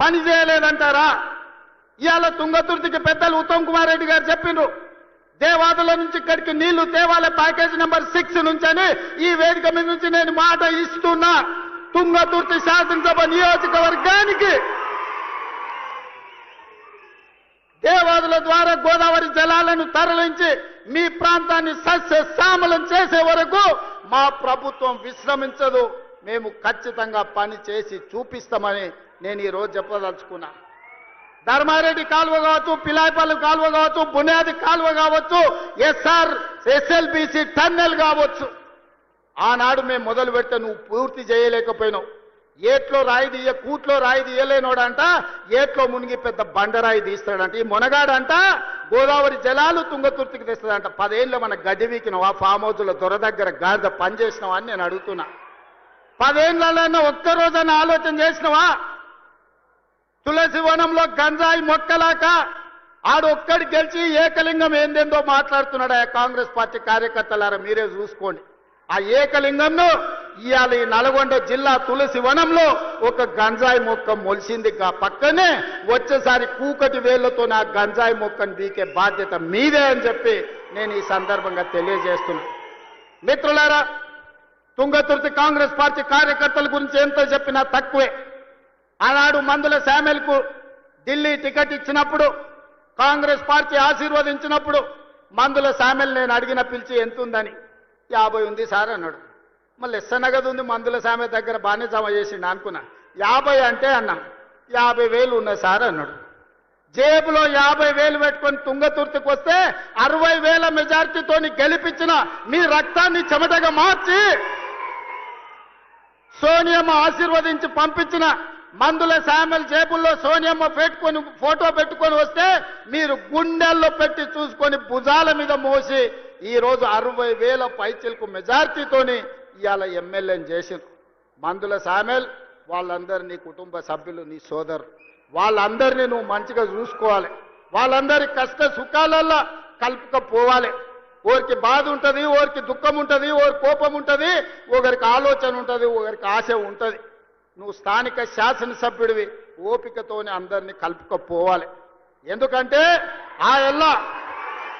పని చేయలేదంటారా? ఇవాళ తుంగతుర్తికి పెద్దలు ఉత్తమ్ కుమార్ రెడ్డి గారు చెప్పిండ్రు, దేవాదుల నుంచి ఇక్కడికి నీళ్లు తేవాలే ప్యాకేజ్ నెంబర్ 6 నుంచి అని ఈ వేదిక మీద నుంచి నేను మాట ఇస్తున్నా. తుంగతుర్తి శాసనసభ నియోజకవర్గానికి దేవాదుల ద్వారా గోదావరి జలాలను తరలించి మీ ప్రాంతాన్ని సస్యశ్యామలం చేసే వరకు మా ప్రభుత్వం విశ్రమించదు. మేము ఖచ్చితంగా పని చేసి చూపిస్తామని నేను ఈరోజు చెప్పదలుచుకున్నా. ధర్మారెడ్డి కాలువ కావచ్చు, పిలాయిపల్లి కాలువ కావచ్చు, బునియాది కాలువ కావచ్చు, ఎస్ఎల్బిసి టన్నెల్ కావచ్చు, ఆనాడు మేము మొదలు పెడితే నువ్వు పూర్తి చేయలేకపోయినావు. ఏట్లో రాయి తీయ కూట్లో రాయి తీయలేనోడంట ఏట్లో మునిగి పెద్ద బండరాయి తీస్తాడంట. ఈ మునగాడంట గోదావరి జలాలు తుంగతుర్తికి తెస్తాడంట. 10 ఏళ్ళు మన గడ్డి వీకినావా? ఫామ్ హౌస్లో దొర దగ్గర గాడిద పని చేసినావా అని నేను అడుగుతున్నా. 10 ఏళ్ళన్నా ఒక్కరోజన్నా ఆలోచన చేసినావా? తులసి వనంలో గంజాయి మొక్కలాక ఆడొక్కడి గెలిచి ఏకలింగం ఏందేందో మాట్లాడుతున్నాడు. ఆ కాంగ్రెస్ పార్టీ కార్యకర్తలారా మీరే చూసుకోండి. ఆ ఏకలింగంను ఇవాళ ఈ నల్గొండ జిల్లా తులసి వనంలో ఒక గంజాయి మొక్క మొలిసింది. పక్కనే వచ్చేసారి కూకటి వేళ్లతో నా గంజాయి మొక్కను బీకే బాధ్యత మీదే అని చెప్పి నేను ఈ సందర్భంగా తెలియజేస్తున్నా. మిత్రులారా, తుంగతుర్తి కాంగ్రెస్ పార్టీ కార్యకర్తల గురించి ఎంత చెప్పినా తక్కువే. ఆనాడు మందుల శామ్యుల్కు ఢిల్లీ టికెట్ ఇచ్చినప్పుడు, కాంగ్రెస్ పార్టీ ఆశీర్వదించినప్పుడు మందుల శామ్యుల్ నేను అడిగిన పిలిచి ఎంత ఉందని 50 ఉంది సార్ అన్నాడు. మళ్ళీ ఎస్సనగదు ఉంది మందుల శామ్యుల్ దగ్గర బాగానే జమ చేసిండు అనుకున్నా. 50 అంటే అన్నా 50,000 ఉన్నాయి సార్ అన్నాడు. జేబులో 50,000 పెట్టుకొని తుంగతుర్తికి వస్తే 60,000 మెజార్టీతోని గెలిపించిన మీ రక్తాన్ని చెమటగా మార్చి సోనియమ్మ ఆశీర్వదించి పంపించిన మందుల శామ్యుల్ జేబుల్లో సోనియమ్మ పెట్టుకొని ఫోటో పెట్టుకొని వస్తే మీరు గుండెల్లో పెట్టి చూసుకొని భుజాల మీద మోసి ఈరోజు 60,000 పైచిలకు మెజార్టీతోని ఇవాళ ఎమ్మెల్యేని చేసింది. మందుల శామ్యుల్ వాళ్ళందరూ నీ కుటుంబ సభ్యులు, నీ సోదరు, వాళ్ళందరినీ నువ్వు మంచిగా చూసుకోవాలి. వాళ్ళందరి కష్ట సుఖాలల్లో కలుపుకపోవాలి. ఒకరికి బాధ ఉంటుంది, ఒకరికి దుఃఖం ఉంటుంది, ఒకరికి కోపం ఉంటుంది, ఒకరికి ఆలోచన ఉంటుంది, ఒకరికి ఆశ ఉంటుంది. నువ్వు స్థానిక శాసనసభ్యుడివి, ఓపికతోనే అందరినీ కలుపుకపోవాలి. ఎందుకంటే ఆ ఎల్లా